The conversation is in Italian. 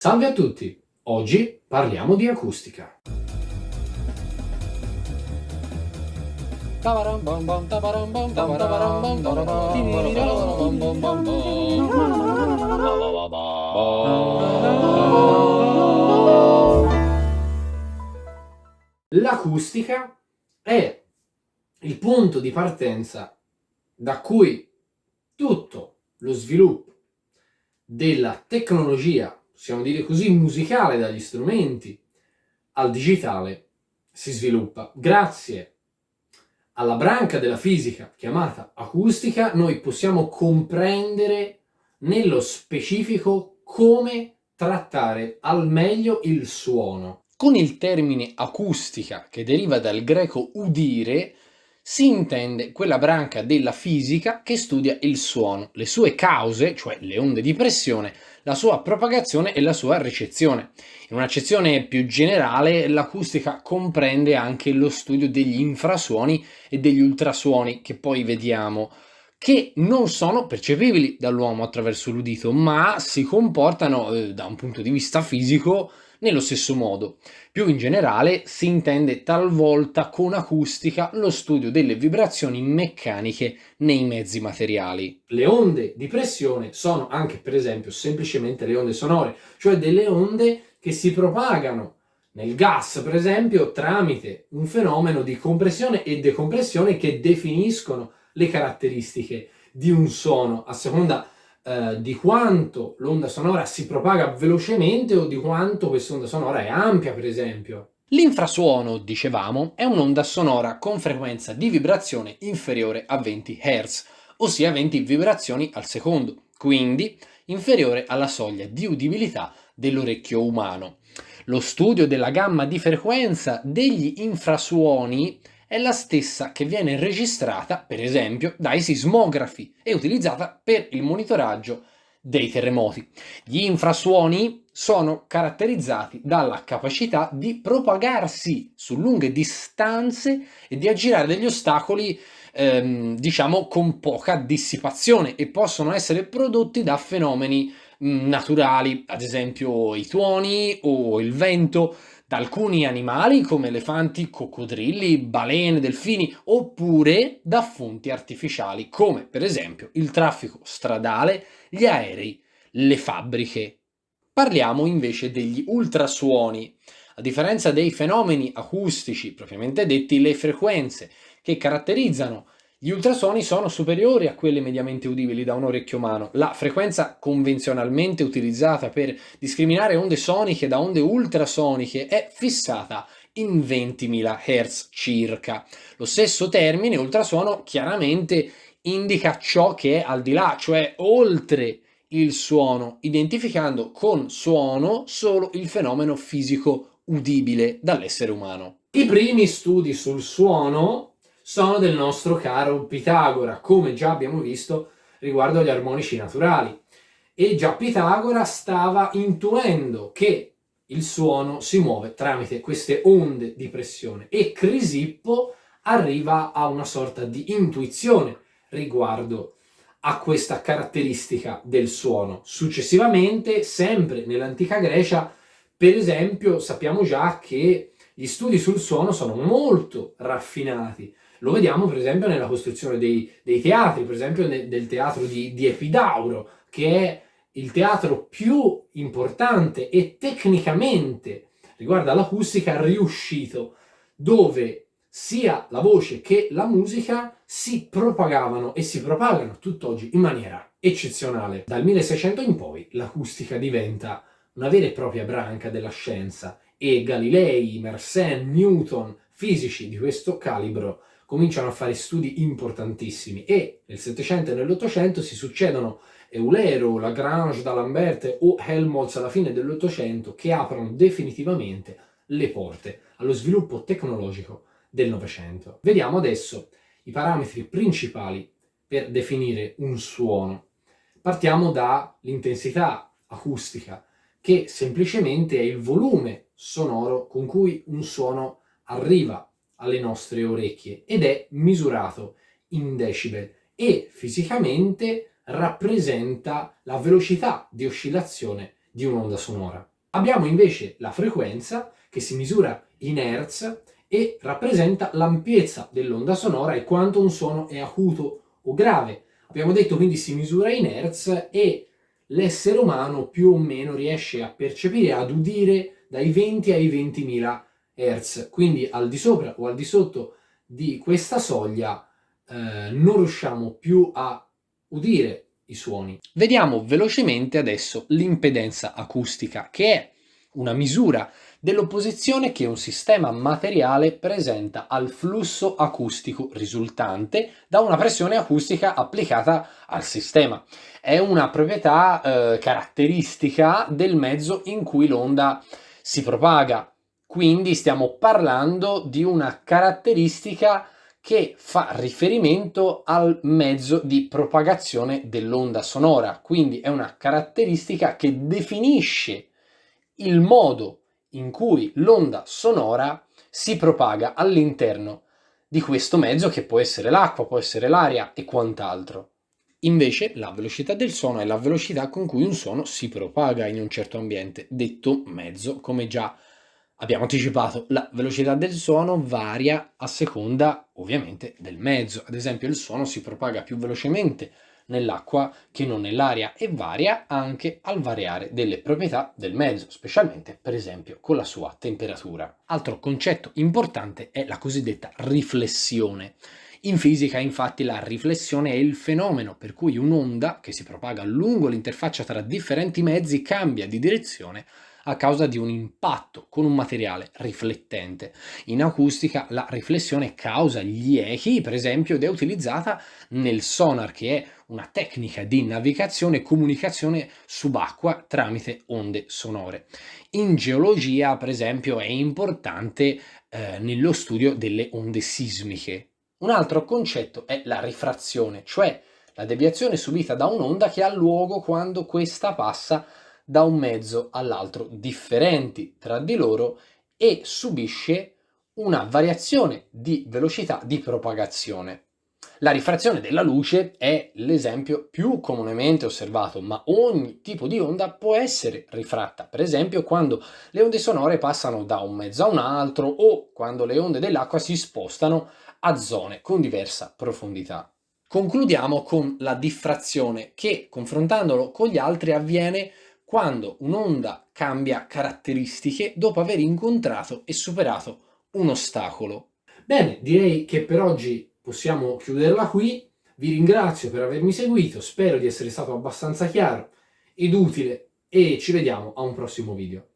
Salve a tutti! Oggi parliamo di acustica. L'acustica è il punto di partenza da cui tutto lo sviluppo della tecnologia, possiamo dire così, musicale, dagli strumenti al digitale, si sviluppa. Grazie alla branca della fisica chiamata acustica, noi possiamo comprendere nello specifico come trattare al meglio il suono. Con il termine acustica, che deriva dal greco udire, si intende quella branca della fisica che studia il suono, le sue cause, cioè le onde di pressione, la sua propagazione e la sua ricezione. In un'accezione più generale, l'acustica comprende anche lo studio degli infrasuoni e degli ultrasuoni, che poi vediamo, che non sono percepibili dall'uomo attraverso l'udito, ma si comportano da un punto di vista fisico nello stesso modo. Più in generale si intende talvolta con acustica lo studio delle vibrazioni meccaniche nei mezzi materiali. Le onde di pressione sono anche, per esempio, semplicemente le onde sonore, cioè delle onde che si propagano nel gas, per esempio, tramite un fenomeno di compressione e decompressione che definiscono le caratteristiche di un suono a seconda di quanto l'onda sonora si propaga velocemente o di quanto quest'onda sonora è ampia, per esempio. L'infrasuono, dicevamo, è un'onda sonora con frequenza di vibrazione inferiore a 20 Hz, ossia 20 vibrazioni al secondo, quindi inferiore alla soglia di udibilità dell'orecchio umano. Lo studio della gamma di frequenza degli infrasuoni è la stessa che viene registrata, per esempio, dai sismografi e utilizzata per il monitoraggio dei terremoti. Gli infrasuoni sono caratterizzati dalla capacità di propagarsi su lunghe distanze e di aggirare degli ostacoli, diciamo, con poca dissipazione, e possono essere prodotti da fenomeni naturali, ad esempio i tuoni o il vento, da alcuni animali come elefanti, coccodrilli, balene, delfini, oppure da fonti artificiali come per esempio il traffico stradale, gli aerei, le fabbriche. Parliamo invece degli ultrasuoni. A differenza dei fenomeni acustici propriamente detti, le frequenze che caratterizzano gli ultrasuoni sono superiori a quelle mediamente udibili da un orecchio umano. La frequenza convenzionalmente utilizzata per discriminare onde soniche da onde ultrasoniche è fissata in 20.000 Hz circa. Lo stesso termine ultrasuono chiaramente indica ciò che è al di là, cioè oltre il suono, identificando con suono solo il fenomeno fisico udibile dall'essere umano. I primi studi sul suono sono del nostro caro Pitagora, come già abbiamo visto riguardo agli armonici naturali. E già Pitagora stava intuendo che il suono si muove tramite queste onde di pressione, e Crisippo arriva a una sorta di intuizione riguardo a questa caratteristica del suono. Successivamente, sempre nell'antica Grecia, per esempio, sappiamo già che gli studi sul suono sono molto raffinati. Lo vediamo per esempio nella costruzione dei teatri, per esempio del teatro di Epidauro, che è il teatro più importante e tecnicamente riguardo all'acustica riuscito, dove sia la voce che la musica si propagavano e si propagano tutt'oggi in maniera eccezionale. Dal 1600 in poi l'acustica diventa una vera e propria branca della scienza, e Galilei, Mersenne, Newton, fisici di questo calibro, cominciano a fare studi importantissimi, e nel Settecento e nell'Ottocento si succedono Eulero, Lagrange, D'Alembert o Helmholtz alla fine dell'Ottocento, che aprono definitivamente le porte allo sviluppo tecnologico del Novecento. Vediamo adesso i parametri principali per definire un suono. Partiamo dall'intensità acustica, che semplicemente è il volume sonoro con cui un suono arriva alle nostre orecchie ed è misurato in decibel, e fisicamente rappresenta la velocità di oscillazione di un'onda sonora. Abbiamo invece la frequenza che si misura in Hertz e rappresenta l'ampiezza dell'onda sonora e quanto un suono è acuto o grave. Abbiamo detto quindi si misura in Hertz e l'essere umano più o meno riesce a percepire, ad udire dai 20 ai 20.000 Hz. Quindi al di sopra o al di sotto di questa soglia non riusciamo più a udire i suoni. Vediamo velocemente adesso l'impedenza acustica, che è una misura dell'opposizione che un sistema materiale presenta al flusso acustico risultante da una pressione acustica applicata al sistema. È una proprietà caratteristica del mezzo in cui l'onda si propaga. Quindi stiamo parlando di una caratteristica che fa riferimento al mezzo di propagazione dell'onda sonora. Quindi è una caratteristica che definisce il modo in cui l'onda sonora si propaga all'interno di questo mezzo, che può essere l'acqua, può essere l'aria e quant'altro. Invece la velocità del suono è la velocità con cui un suono si propaga in un certo ambiente, detto mezzo. Come già abbiamo anticipato, la velocità del suono varia a seconda ovviamente del mezzo. Ad esempio il suono si propaga più velocemente nell'acqua che non nell'aria e varia anche al variare delle proprietà del mezzo, specialmente per esempio con la sua temperatura. Altro concetto importante è la cosiddetta riflessione. In fisica, infatti, la riflessione è il fenomeno per cui un'onda che si propaga lungo l'interfaccia tra differenti mezzi cambia di direzione a causa di un impatto con un materiale riflettente. In acustica la riflessione causa gli echi, per esempio, ed è utilizzata nel sonar, che è una tecnica di navigazione e comunicazione subacquea tramite onde sonore. In geologia, per esempio, è importante nello studio delle onde sismiche. Un altro concetto è la rifrazione, cioè la deviazione subita da un'onda che ha luogo quando questa passa da un mezzo all'altro differenti tra di loro e subisce una variazione di velocità di propagazione. La rifrazione della luce è l'esempio più comunemente osservato, ma ogni tipo di onda può essere rifratta, per esempio quando le onde sonore passano da un mezzo a un altro o quando le onde dell'acqua si spostano a zone con diversa profondità. Concludiamo con la diffrazione che, confrontandolo con gli altri, avviene quando un'onda cambia caratteristiche dopo aver incontrato e superato un ostacolo. Bene, direi che per oggi possiamo chiuderla qui. Vi ringrazio per avermi seguito, spero di essere stato abbastanza chiaro ed utile e ci vediamo a un prossimo video.